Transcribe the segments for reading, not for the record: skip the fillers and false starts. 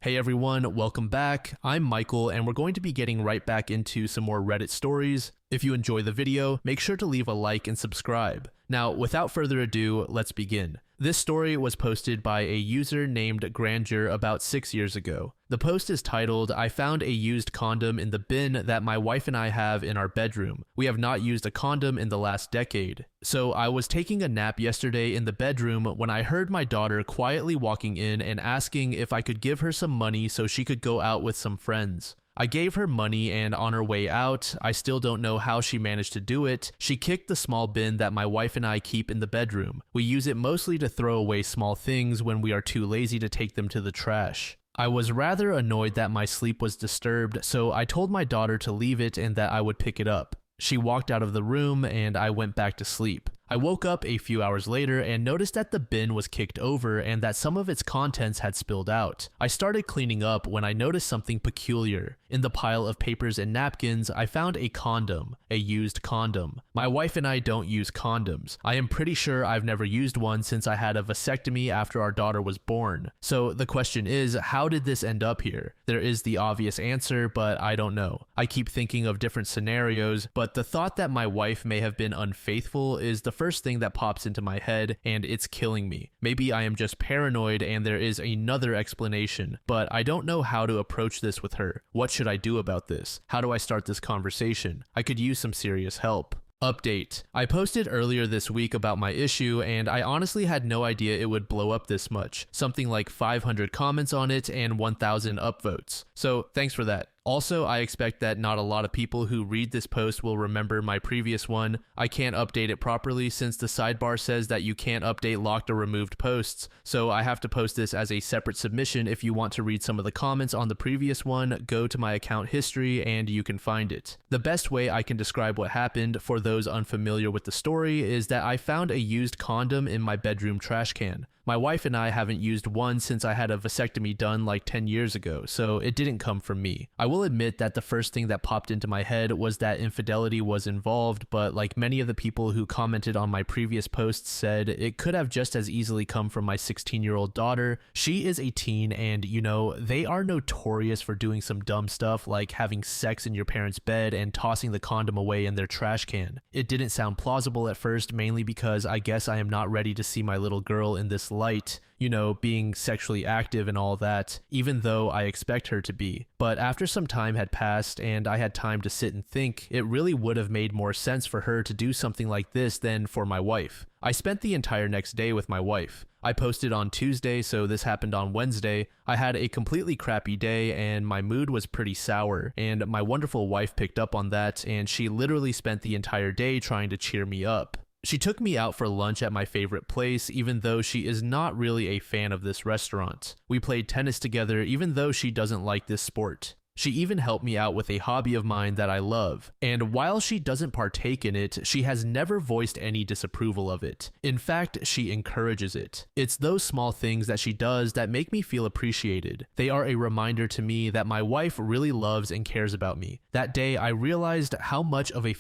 Hey everyone, welcome back. I'm Michael and we're going to be getting right back into some more Reddit stories. If you enjoy the video, make sure to leave a like and subscribe. Now, without further ado, let's begin. This story was posted by a user named Grandeur about 6 years ago. The post is titled, "I found a used condom in the bin that my wife and I have in our bedroom. We have not used a condom in the last decade. So I was taking a nap yesterday in the bedroom when I heard my daughter quietly walking in and asking if I could give her some money so she could go out with some friends. I gave her money and on her way out, I still don't know how she managed to do it, she kicked the small bin that my wife and I keep in the bedroom. We use it mostly to throw away small things when we are too lazy to take them to the trash. I was rather annoyed that my sleep was disturbed, so I told my daughter to leave it and that I would pick it up. She walked out of the room and I went back to sleep. I woke up a few hours later and noticed that the bin was kicked over and that some of its contents had spilled out. I started cleaning up when I noticed something peculiar. In the pile of papers and napkins, I found a condom, a used condom. My wife and I don't use condoms. I am pretty sure I've never used one since I had a vasectomy after our daughter was born. So the question is, how did this end up here? There is the obvious answer, but I don't know. I keep thinking of different scenarios, but the thought that my wife may have been unfaithful is the first thing that pops into my head, and it's killing me. Maybe I am just paranoid and there is another explanation, but I don't know how to approach this with her. What should I do about this? How do I start this conversation? I could use some serious help. Update. I posted earlier this week about my issue and I honestly had no idea it would blow up this much. Something like 500 comments on it and 1,000 upvotes. So thanks for that. Also, I expect that not a lot of people who read this post will remember my previous one. I can't update it properly since the sidebar says that you can't update locked or removed posts, so I have to post this as a separate submission. If you want to read some of the comments on the previous one, go to my account history and you can find it. The best way I can describe what happened for those unfamiliar with the story is that I found a used condom in my bedroom trash can. My wife and I haven't used one since I had a vasectomy done like 10 years ago, so it didn't come from me. I will admit that the first thing that popped into my head was that infidelity was involved, but like many of the people who commented on my previous posts said, it could have just as easily come from my 16-year-old daughter. She is a teen and, you know, they are notorious for doing some dumb stuff like having sex in your parents' bed and tossing the condom away in their trash can. It didn't sound plausible at first, mainly because I guess I am not ready to see my little girl in this light, you know, being sexually active and all that, even though I expect her to be. But after some time had passed and I had time to sit and think, it really would have made more sense for her to do something like this than for my wife. I spent the entire next day with my wife. I posted on Tuesday, so this happened on Wednesday. I had a completely crappy day and my mood was pretty sour, and my wonderful wife picked up on that and she literally spent the entire day trying to cheer me up. She took me out for lunch at my favorite place, even though she is not really a fan of this restaurant. We played tennis together, even though she doesn't like this sport. She even helped me out with a hobby of mine that I love, and while she doesn't partake in it, she has never voiced any disapproval of it. In fact, she encourages it. It's those small things that she does that make me feel appreciated. They are a reminder to me that my wife really loves and cares about me. That day, I realized how much of a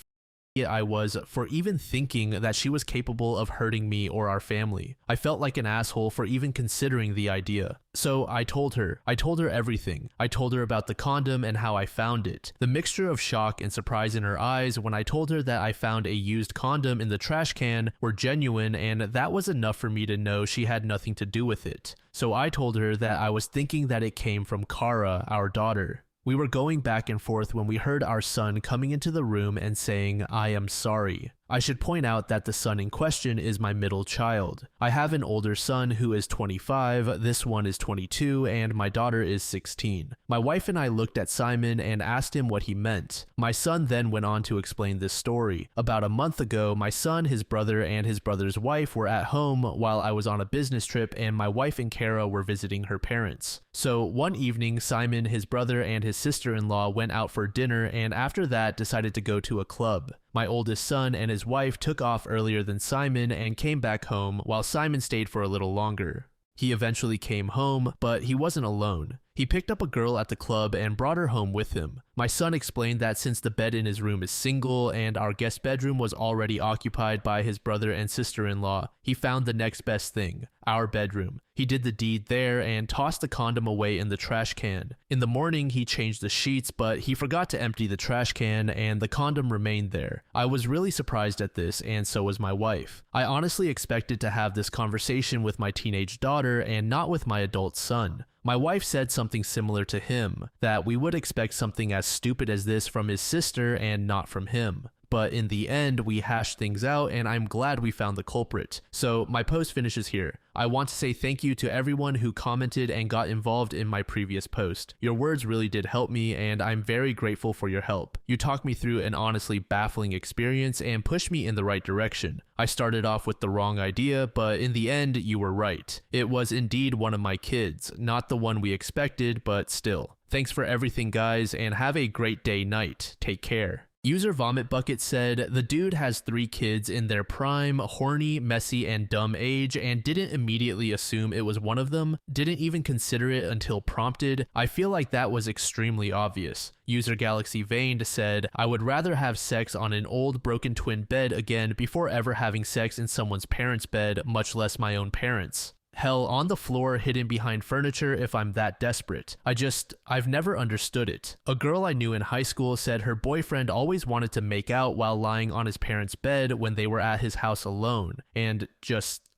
I was for even thinking that she was capable of hurting me or our family. I felt like an asshole for even considering the idea. So I told her everything. I told her about the condom and how I found it. The mixture of shock and surprise in her eyes when I told her that I found a used condom in the trash can were genuine, and that was enough for me to know she had nothing to do with it. So I told her that I was thinking that it came from Kara, our daughter. We were going back and forth when we heard our son coming into the room and saying, "I am sorry." I should point out that the son in question is my middle child. I have an older son who is 25, this one is 22, and my daughter is 16. My wife and I looked at Simon and asked him what he meant. My son then went on to explain this story. About a month ago, my son, his brother, and his brother's wife were at home while I was on a business trip and my wife and Kara were visiting her parents. So one evening, Simon, his brother, and his sister-in-law went out for dinner and after that decided to go to a club. My oldest son and his wife took off earlier than Simon and came back home while Simon stayed for a little longer. He eventually came home, but he wasn't alone. He picked up a girl at the club and brought her home with him. My son explained that since the bed in his room is single and our guest bedroom was already occupied by his brother and sister-in-law, he found the next best thing, our bedroom. He did the deed there and tossed the condom away in the trash can. In the morning, he changed the sheets, but he forgot to empty the trash can and the condom remained there. I was really surprised at this, and so was my wife. I honestly expected to have this conversation with my teenage daughter and not with my adult son. My wife said something similar to him, that we would expect something as stupid as this from his sister and not from him. But in the end, we hashed things out and I'm glad we found the culprit. So my post finishes here. I want to say thank you to everyone who commented and got involved in my previous post. Your words really did help me and I'm very grateful for your help. You talked me through an honestly baffling experience and pushed me in the right direction. I started off with the wrong idea, but in the end, you were right. It was indeed one of my kids, not the one we expected, but still. Thanks for everything, guys, and have a great day night. Take care. User Vomit Bucket said, the dude has 3 kids in their prime, horny, messy, and dumb age and didn't immediately assume it was one of them, didn't even consider it until prompted. I feel like that was extremely obvious. User Galaxy Veined said, I would rather have sex on an old broken twin bed again before ever having sex in someone's parents' bed, much less my own parents'. Hell, on the floor hidden behind furniture if I'm that desperate. I've never understood it. A girl I knew in high school said her boyfriend always wanted to make out while lying on his parents' bed when they were at his house alone. And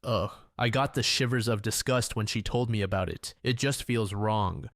ugh. I got the shivers of disgust when she told me about it. It just feels wrong.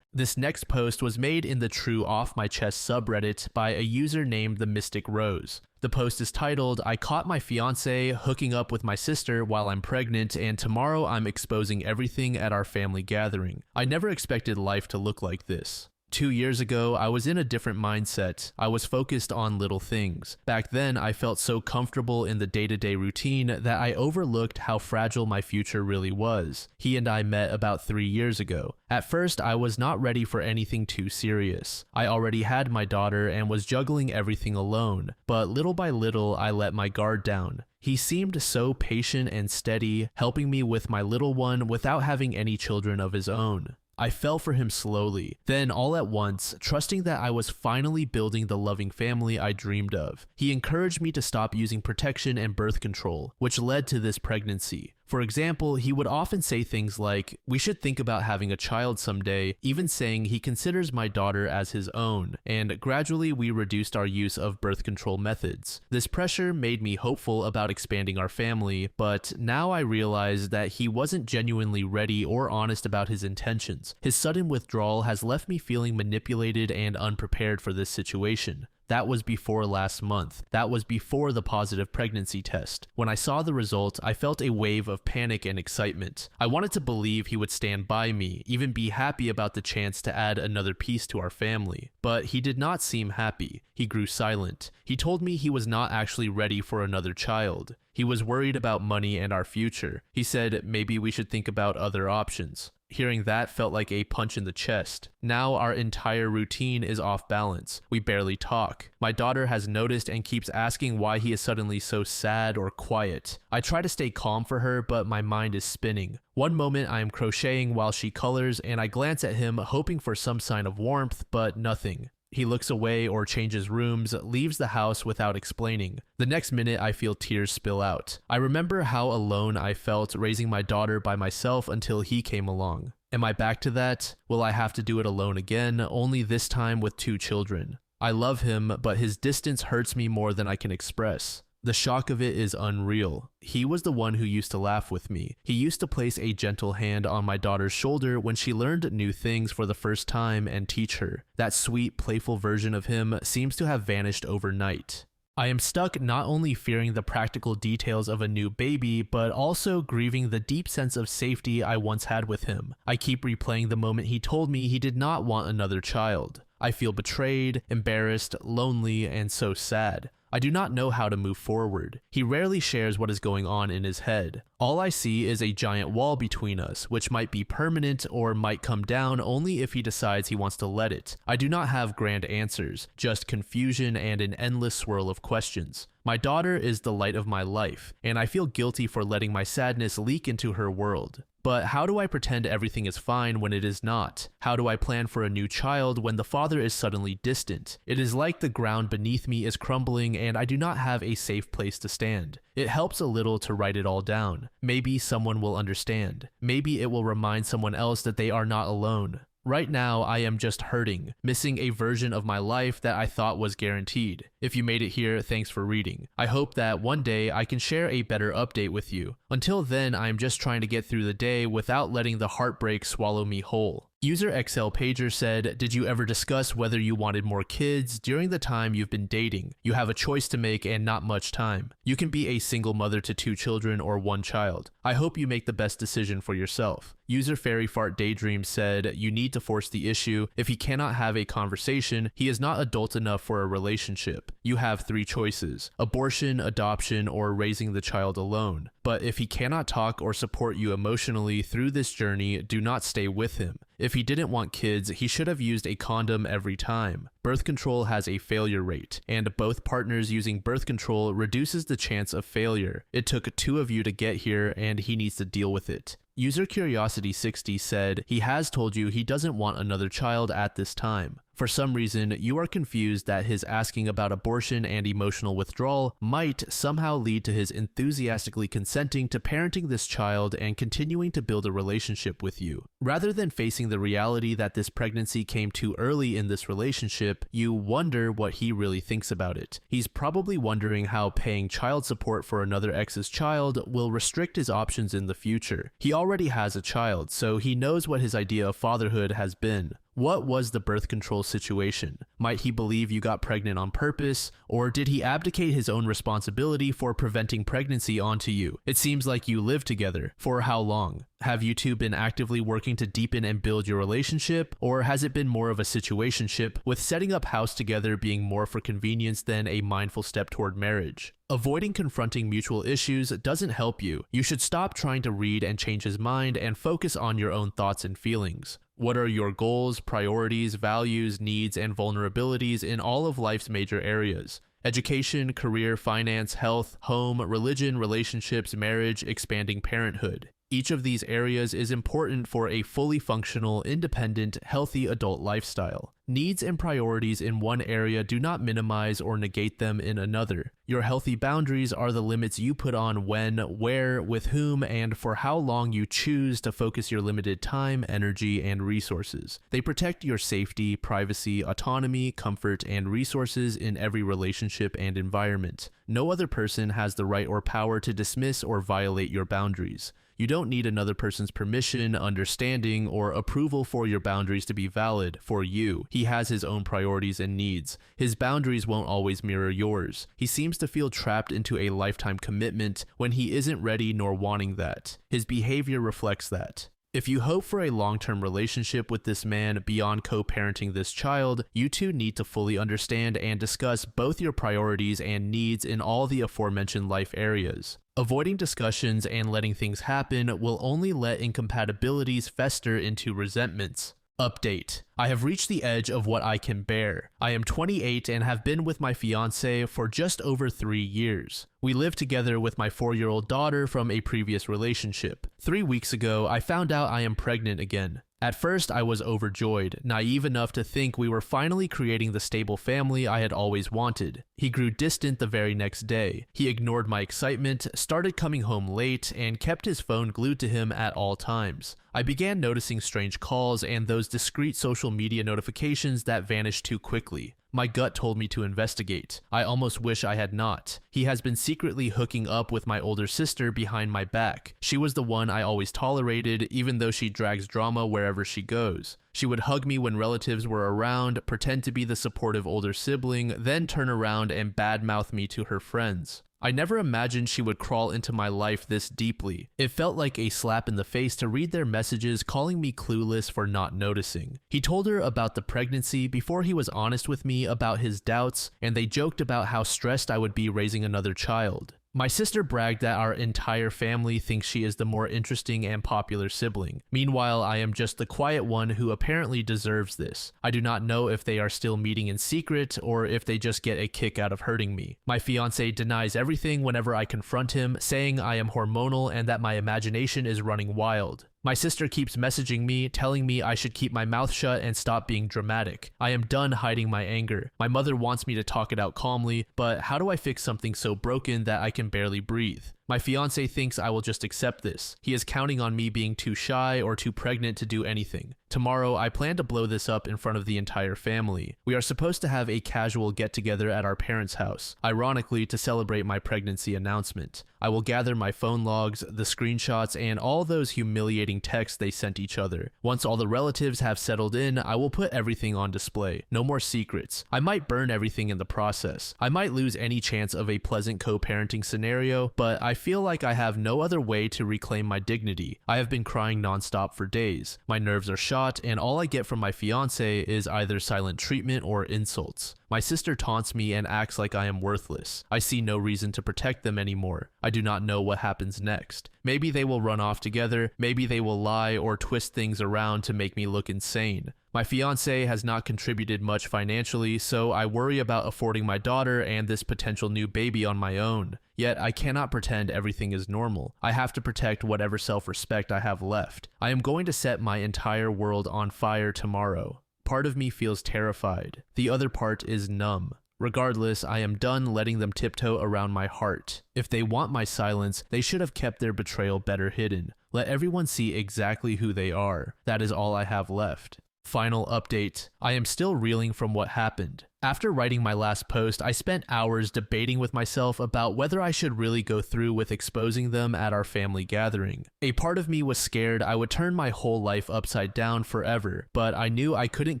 This next post was made in the trueoffmychest subreddit by a user named the Mystic Rose. The post is titled, I caught my fiance hooking up with my sister while I'm pregnant and tomorrow I'm exposing everything at our family gathering. I never expected life to look like this. 2 years ago, I was in a different mindset. I was focused on little things. Back then, I felt so comfortable in the day-to-day routine that I overlooked how fragile my future really was. He and I met about 3 years ago. At first, I was not ready for anything too serious. I already had my daughter and was juggling everything alone, but little by little, I let my guard down. He seemed so patient and steady, helping me with my little one without having any children of his own. I fell for him slowly, then all at once, trusting that I was finally building the loving family I dreamed of. He encouraged me to stop using protection and birth control, which led to this pregnancy. For example, he would often say things like, we should think about having a child someday, even saying he considers my daughter as his own, and gradually we reduced our use of birth control methods. This pressure made me hopeful about expanding our family, but now I realize that he wasn't genuinely ready or honest about his intentions. His sudden withdrawal has left me feeling manipulated and unprepared for this situation. That was before last month. That was before the positive pregnancy test. When I saw the result, I felt a wave of panic and excitement. I wanted to believe he would stand by me, even be happy about the chance to add another piece to our family. But he did not seem happy. He grew silent. He told me he was not actually ready for another child. He was worried about money and our future. He said maybe we should think about other options. Hearing that felt like a punch in the chest. Now our entire routine is off balance. We barely talk. My daughter has noticed and keeps asking why he is suddenly so sad or quiet. I try to stay calm for her, but my mind is spinning. One moment I am crocheting while she colors, and I glance at him hoping for some sign of warmth, but nothing. He looks away or changes rooms, leaves the house without explaining. The next minute, I feel tears spill out. I remember how alone I felt raising my daughter by myself until he came along. Am I back to that? Will I have to do it alone again, only this time with 2 children? I love him, but his distance hurts me more than I can express. The shock of it is unreal. He was the one who used to laugh with me. He used to place a gentle hand on my daughter's shoulder when she learned new things for the first time and teach her. That sweet, playful version of him seems to have vanished overnight. I am stuck not only fearing the practical details of a new baby, but also grieving the deep sense of safety I once had with him. I keep replaying the moment he told me he did not want another child. I feel betrayed, embarrassed, lonely, and so sad. I do not know how to move forward. He rarely shares what is going on in his head. All I see is a giant wall between us, which might be permanent or might come down only if he decides he wants to let it. I do not have grand answers, just confusion and an endless swirl of questions. My daughter is the light of my life, and I feel guilty for letting my sadness leak into her world. But how do I pretend everything is fine when it is not? How do I plan for a new child when the father is suddenly distant? It is like the ground beneath me is crumbling and I do not have a safe place to stand. It helps a little to write it all down. Maybe someone will understand. Maybe it will remind someone else that they are not alone. Right now, I am just hurting, missing a version of my life that I thought was guaranteed. If you made it here, thanks for reading. I hope that one day I can share a better update with you. Until then, I am just trying to get through the day without letting the heartbreak swallow me whole. User XL Pager said, did you ever discuss whether you wanted more kids during the time you've been dating? You have a choice to make and not much time. You can be a single mother to 2 children or 1 child. I hope you make the best decision for yourself. User Fairy Fart Daydream said, you need to force the issue. If he cannot have a conversation, he is not adult enough for a relationship. You have 3 choices: abortion, adoption, or raising the child alone. But if he cannot talk or support you emotionally through this journey, do not stay with him. If he didn't want kids, he should have used a condom every time. Birth control has a failure rate, and both partners using birth control reduces the chance of failure. It took 2 of you to get here, and he needs to deal with it. User Curiosity 60 said, he has told you he doesn't want another child at this time. For some reason, you are confused that his asking about abortion and emotional withdrawal might somehow lead to his enthusiastically consenting to parenting this child and continuing to build a relationship with you. Rather than facing the reality that this pregnancy came too early in this relationship, you wonder what he really thinks about it. He's probably wondering how paying child support for another ex's child will restrict his options in the future. He already has a child, so he knows what his idea of fatherhood has been. What was the birth control situation? Might he believe you got pregnant on purpose, or did he abdicate his own responsibility for preventing pregnancy onto you? It seems like you live together. For how long? Have you two been actively working to deepen and build your relationship, or has it been more of a situationship, with setting up house together being more for convenience than a mindful step toward marriage? Avoiding confronting mutual issues doesn't help you. You should stop trying to read and change his mind and focus on your own thoughts and feelings. What are your goals, priorities, values, needs, and vulnerabilities in all of life's major areas? Education, career, finance, health, home, religion, relationships, marriage, expanding parenthood. Each of these areas is important for a fully functional, independent, healthy adult lifestyle. Needs and priorities in one area do not minimize or negate them in another. Your healthy boundaries are the limits you put on when, where, with whom, and for how long you choose to focus your limited time, energy, and resources. They protect your safety, privacy, autonomy, comfort, and resources in every relationship and environment. No other person has the right or power to dismiss or violate your boundaries. You don't need another person's permission, understanding, or approval for your boundaries to be valid for you. He has his own priorities and needs. His boundaries won't always mirror yours. He seems to feel trapped into a lifetime commitment when he isn't ready nor wanting that. His behavior reflects that. If you hope for a long-term relationship with this man beyond co-parenting this child, you two need to fully understand and discuss both your priorities and needs in all the aforementioned life areas. Avoiding discussions and letting things happen will only let incompatibilities fester into resentments. Update. I have reached the edge of what I can bear. I am 28 and have been with my fiance for just over 3 years. We live together with my 4-year-old daughter from a previous relationship. 3 weeks ago, I found out I am pregnant again. At first, I was overjoyed, naive enough to think we were finally creating the stable family I had always wanted. He grew distant the very next day. He ignored my excitement, started coming home late, and kept his phone glued to him at all times. I began noticing strange calls and those discreet social media notifications that vanished too quickly. My gut told me to investigate. I almost wish I had not. He has been secretly hooking up with my older sister behind my back. She was the one I always tolerated, even though she drags drama wherever she goes. She would hug me when relatives were around, pretend to be the supportive older sibling, then turn around and badmouth me to her friends. I never imagined she would crawl into my life this deeply. It felt like a slap in the face to read their messages calling me clueless for not noticing. He told her about the pregnancy before he was honest with me about his doubts, and they joked about how stressed I would be raising another child. My sister bragged that our entire family thinks she is the more interesting and popular sibling. Meanwhile, I am just the quiet one who apparently deserves this. I do not know if they are still meeting in secret or if they just get a kick out of hurting me. My fiance denies everything whenever I confront him, saying I am hormonal and that my imagination is running wild. My sister keeps messaging me, telling me I should keep my mouth shut and stop being dramatic. I am done hiding my anger. My mother wants me to talk it out calmly, but how do I fix something so broken that I can barely breathe? My fiance thinks I will just accept this. He is counting on me being too shy or too pregnant to do anything. Tomorrow, I plan to blow this up in front of the entire family. We are supposed to have a casual get-together at our parents' house, ironically to celebrate my pregnancy announcement. I will gather my phone logs, the screenshots, and all those humiliating texts they sent each other. Once all the relatives have settled in, I will put everything on display. No more secrets. I might burn everything in the process. I might lose any chance of a pleasant co-parenting scenario, but I feel like I have no other way to reclaim my dignity. I have been crying nonstop for days. My nerves are shot, and all I get from my fiance is either silent treatment or insults. My sister taunts me and acts like I am worthless. I see no reason to protect them anymore. I do not know what happens next. Maybe they will run off together, maybe they will lie or twist things around to make me look insane. My fiance has not contributed much financially, so I worry about affording my daughter and this potential new baby on my own. Yet I cannot pretend everything is normal. I have to protect whatever self-respect I have left. I am going to set my entire world on fire tomorrow. Part of me feels terrified. The other part is numb. Regardless, I am done letting them tiptoe around my heart. If they want my silence, they should have kept their betrayal better hidden. Let everyone see exactly who they are. That is all I have left. Final update. I am still reeling from what happened. After writing my last post, I spent hours debating with myself about whether I should really go through with exposing them at our family gathering. A part of me was scared I would turn my whole life upside down forever, but I knew I couldn't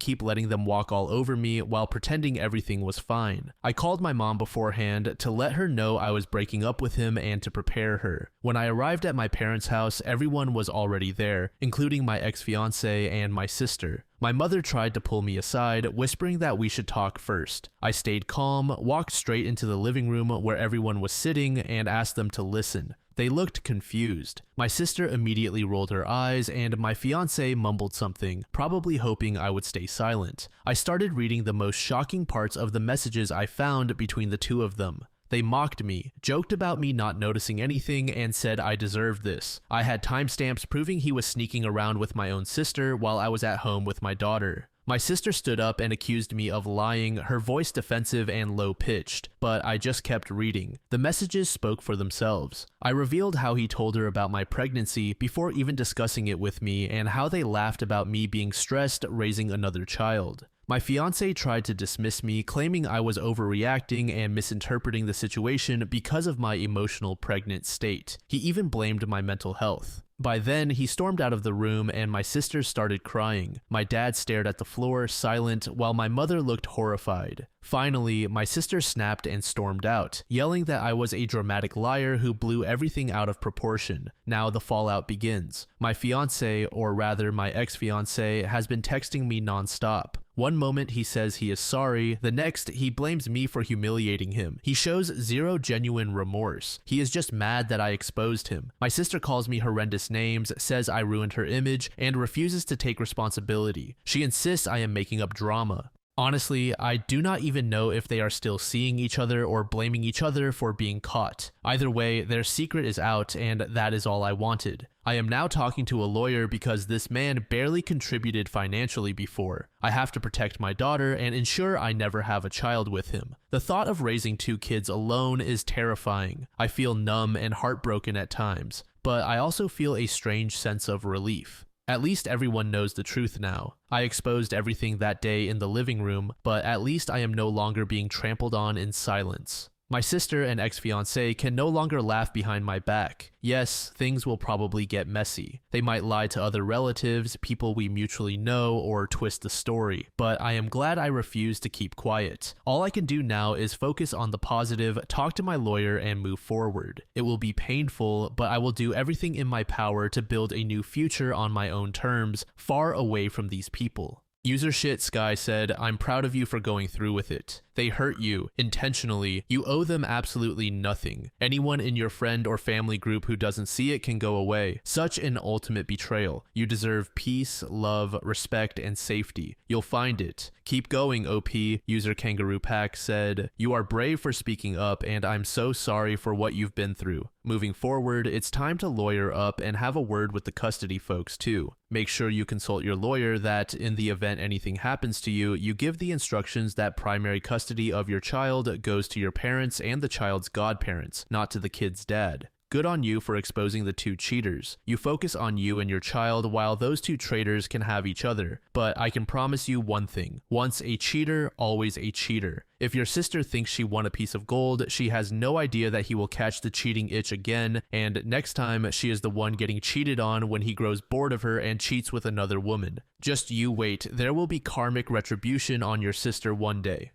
keep letting them walk all over me while pretending everything was fine. I called my mom beforehand to let her know I was breaking up with him and to prepare her. When I arrived at my parents' house, everyone was already there, including my ex-fiance and my sister. My mother tried to pull me aside, whispering that we should talk first. I stayed calm, walked straight into the living room where everyone was sitting, and asked them to listen. They looked confused. My sister immediately rolled her eyes, and my fiance mumbled something, probably hoping I would stay silent. I started reading the most shocking parts of the messages I found between the two of them. They mocked me, joked about me not noticing anything, and said I deserved this. I had timestamps proving he was sneaking around with my own sister while I was at home with my daughter. My sister stood up and accused me of lying, her voice defensive and low-pitched, but I just kept reading. The messages spoke for themselves. I revealed how he told her about my pregnancy before even discussing it with me, and how they laughed about me being stressed raising another child. My fiance tried to dismiss me, claiming I was overreacting and misinterpreting the situation because of my emotional pregnant state. He even blamed my mental health. By then, he stormed out of the room and my sister started crying. My dad stared at the floor, silent, while my mother looked horrified. Finally, my sister snapped and stormed out, yelling that I was a dramatic liar who blew everything out of proportion. Now the fallout begins. My fiance, or rather my ex-fiance, has been texting me nonstop. One moment he says he is sorry, the next he blames me for humiliating him. He shows zero genuine remorse. He is just mad that I exposed him. My sister calls me horrendous names, says I ruined her image, and refuses to take responsibility. She insists I am making up drama. Honestly, I do not even know if they are still seeing each other or blaming each other for being caught. Either way, their secret is out, and that is all I wanted. I am now talking to a lawyer because this man barely contributed financially before. I have to protect my daughter and ensure I never have a child with him. The thought of raising 2 kids alone is terrifying. I feel numb and heartbroken at times, but I also feel a strange sense of relief. At least everyone knows the truth now. I exposed everything that day in the living room, but at least I am no longer being trampled on in silence. My sister and ex-fiance can no longer laugh behind my back. Yes, things will probably get messy. They might lie to other relatives, people we mutually know, or twist the story, but I am glad I refused to keep quiet. All I can do now is focus on the positive, talk to my lawyer, and move forward. It will be painful, but I will do everything in my power to build a new future on my own terms, far away from these people. User Shit Sky said, I'm proud of you for going through with it. They hurt you, intentionally. You owe them absolutely nothing. Anyone in your friend or family group who doesn't see it can go away. Such an ultimate betrayal. You deserve peace, love, respect, and safety. You'll find it. Keep going, OP. User Kangaroo Pack said, you are brave for speaking up, and I'm so sorry for what you've been through. Moving forward, it's time to lawyer up and have a word with the custody folks too. Make sure you consult your lawyer that in the event anything happens to you, you give the instructions that primary custody of your child goes to your parents and the child's godparents, not to the kid's dad. Good on you for exposing the two cheaters. You focus on you and your child while those two traitors can have each other. But I can promise you one thing. Once a cheater, always a cheater. If your sister thinks she won a piece of gold, she has no idea that he will catch the cheating itch again, and next time she is the one getting cheated on when he grows bored of her and cheats with another woman. Just you wait, there will be karmic retribution on your sister one day.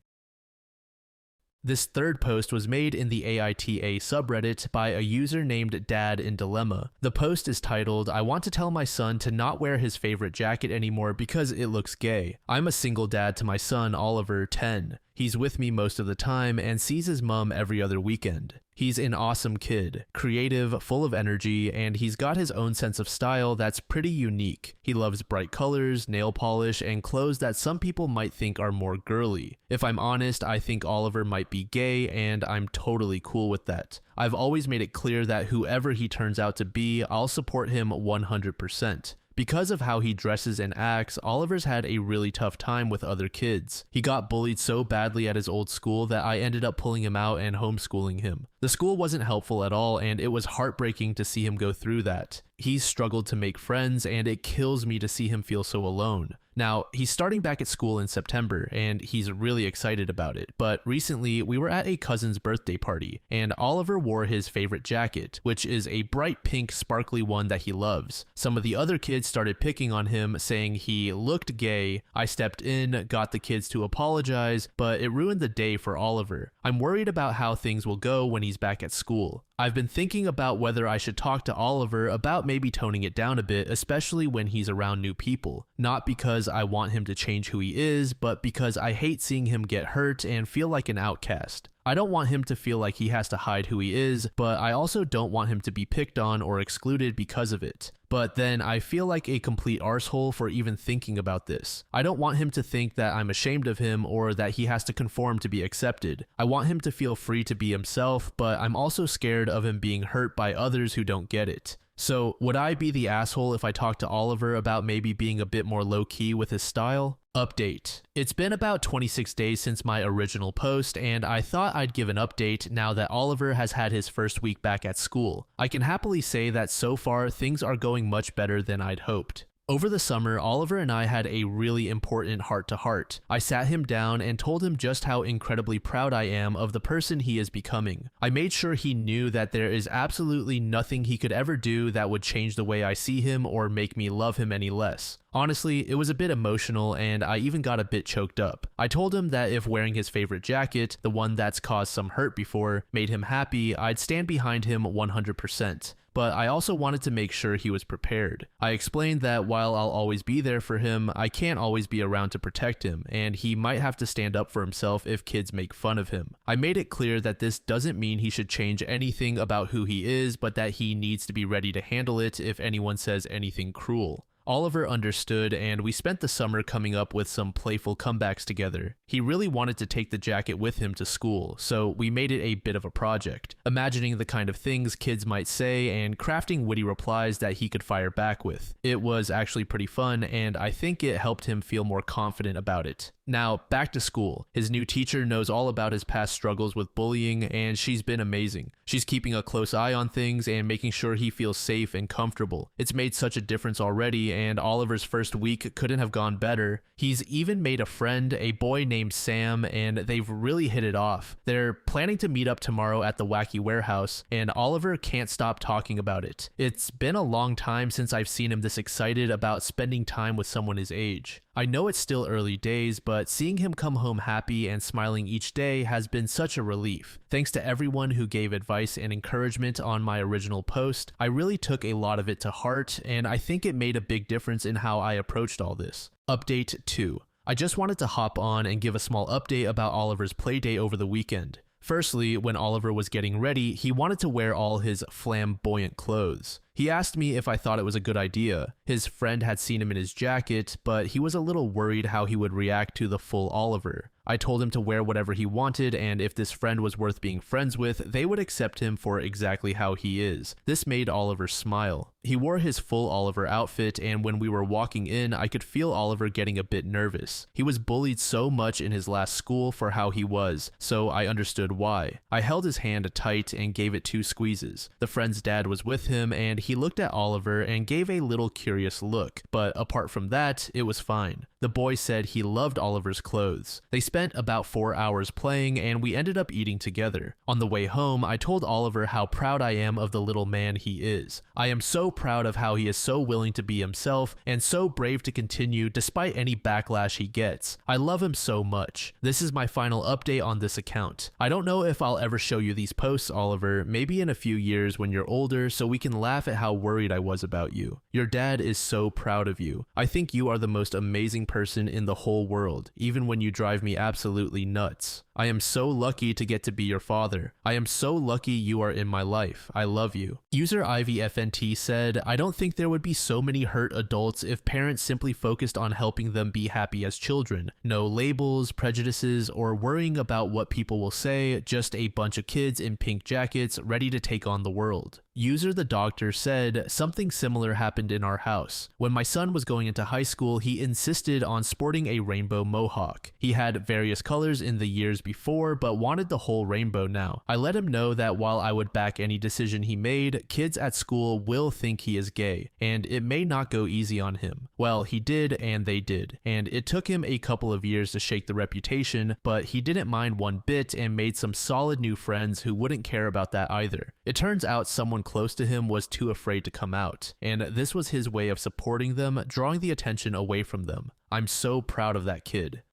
This third post was made in the AITA subreddit by a user named Dad in Dilemma. The post is titled, "I want to tell my son to not wear his favorite jacket anymore because it looks gay. I'm a single dad to my son Oliver, 10. He's with me most of the time and sees his mom every other weekend. He's an awesome kid, creative, full of energy, and he's got his own sense of style that's pretty unique. He loves bright colors, nail polish, and clothes that some people might think are more girly. If I'm honest, I think Oliver might be gay, and I'm totally cool with that. I've always made it clear that whoever he turns out to be, I'll support him 100%. Because of how he dresses and acts, Oliver's had a really tough time with other kids. He got bullied so badly at his old school that I ended up pulling him out and homeschooling him. The school wasn't helpful at all, and it was heartbreaking to see him go through that. He's struggled to make friends, and it kills me to see him feel so alone. Now, he's starting back at school in September, and he's really excited about it, but recently we were at a cousin's birthday party, and Oliver wore his favorite jacket, which is a bright pink sparkly one that he loves. Some of the other kids started picking on him, saying he looked gay. I stepped in, got the kids to apologize, but it ruined the day for Oliver. I'm worried about how things will go when he's back at school. I've been thinking about whether I should talk to Oliver about maybe toning it down a bit, especially when he's around new people. Not because I want him to change who he is, but because I hate seeing him get hurt and feel like an outcast. I don't want him to feel like he has to hide who he is, but I also don't want him to be picked on or excluded because of it. But then I feel like a complete arsehole for even thinking about this. I don't want him to think that I'm ashamed of him or that he has to conform to be accepted. I want him to feel free to be himself, but I'm also scared of him being hurt by others who don't get it. So, would I be the asshole if I talked to Oliver about maybe being a bit more low-key with his style? Update. It's been about 26 days since my original post, and I thought I'd give an update now that Oliver has had his first week back at school. I can happily say that so far things are going much better than I'd hoped. Over the summer, Oliver and I had a really important heart-to-heart. I sat him down and told him just how incredibly proud I am of the person he is becoming. I made sure he knew that there is absolutely nothing he could ever do that would change the way I see him or make me love him any less. Honestly, it was a bit emotional and I even got a bit choked up. I told him that if wearing his favorite jacket, the one that's caused some hurt before, made him happy, I'd stand behind him 100%. But I also wanted to make sure he was prepared. I explained that while I'll always be there for him, I can't always be around to protect him, and he might have to stand up for himself if kids make fun of him. I made it clear that this doesn't mean he should change anything about who he is, but that he needs to be ready to handle it if anyone says anything cruel. Oliver understood, and we spent the summer coming up with some playful comebacks together. He really wanted to take the jacket with him to school, so we made it a bit of a project, imagining the kind of things kids might say and crafting witty replies that he could fire back with. It was actually pretty fun, and I think it helped him feel more confident about it. Now, back to school. His new teacher knows all about his past struggles with bullying, and she's been amazing. She's keeping a close eye on things and making sure he feels safe and comfortable. It's made such a difference already, and Oliver's first week couldn't have gone better. He's even made a friend, a boy named Sam, and they've really hit it off. They're planning to meet up tomorrow at the Wacky Warehouse, and Oliver can't stop talking about it. It's been a long time since I've seen him this excited about spending time with someone his age. I know it's still early days, but seeing him come home happy and smiling each day has been such a relief. Thanks to everyone who gave advice and encouragement on my original post. I really took a lot of it to heart, and I think it made a big difference in how I approached all this. Update 2. I just wanted to hop on and give a small update about Oliver's playdate over the weekend. Firstly, when Oliver was getting ready, he wanted to wear all his flamboyant clothes. He asked me if I thought it was a good idea. His friend had seen him in his jacket, but he was a little worried how he would react to the full Oliver. I told him to wear whatever he wanted, and if this friend was worth being friends with, they would accept him for exactly how he is. This made Oliver smile. He wore his full Oliver outfit, and when we were walking in, I could feel Oliver getting a bit nervous. He was bullied so much in his last school for how he was, so I understood why. I held his hand tight and gave it 2 squeezes. The friend's dad was with him, and he looked at Oliver and gave a little curious look, but apart from that, it was fine. The boy said he loved Oliver's clothes. They spent about 4 hours playing, and we ended up eating together. On the way home, I told Oliver how proud I am of the little man he is. I am so proud of how he is so willing to be himself and so brave to continue despite any backlash he gets. I love him so much. This is my final update on this account. I don't know if I'll ever show you these posts, Oliver, maybe in a few years when you're older so we can laugh at how worried I was about you. Your dad is so proud of you. I think you are the most amazing person in the whole world, even when you drive me absolutely nuts. I am so lucky to get to be your father. I am so lucky you are in my life. I love you. User IVFNT said, I don't think there would be so many hurt adults if parents simply focused on helping them be happy as children. No labels, prejudices, or worrying about what people will say, just a bunch of kids in pink jackets ready to take on the world. User the doctor said, something similar happened in our house. When my son was going into high school, he insisted on sporting a rainbow mohawk. He had various colors in the years before, but wanted the whole rainbow now. I let him know that while I would back any decision he made, kids at school will think he is gay, and it may not go easy on him. Well, he did, and they did, and it took him a couple of years to shake the reputation, but he didn't mind one bit and made some solid new friends who wouldn't care about that either. It turns out someone close to him was too afraid to come out, and this was his way of supporting them, drawing the attention away from them. I'm so proud of that kid.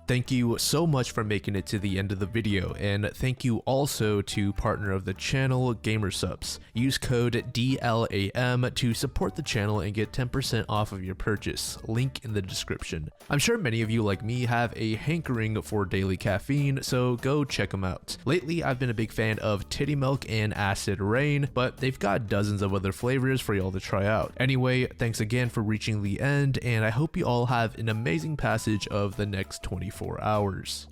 Thank you so much for making it to the end of the video, and thank you also to partner of the channel, Gamersupps. Use code DLAM to support the channel and get 10% off of your purchase, link in the description. I'm sure many of you like me have a hankering for daily caffeine, so go check them out. Lately, I've been a big fan of Titty Milk and Acid Rain, but they've got dozens of other flavors for y'all to try out. Anyway, thanks again for reaching the end, and I hope you all have an amazing passage of the next 24 hours.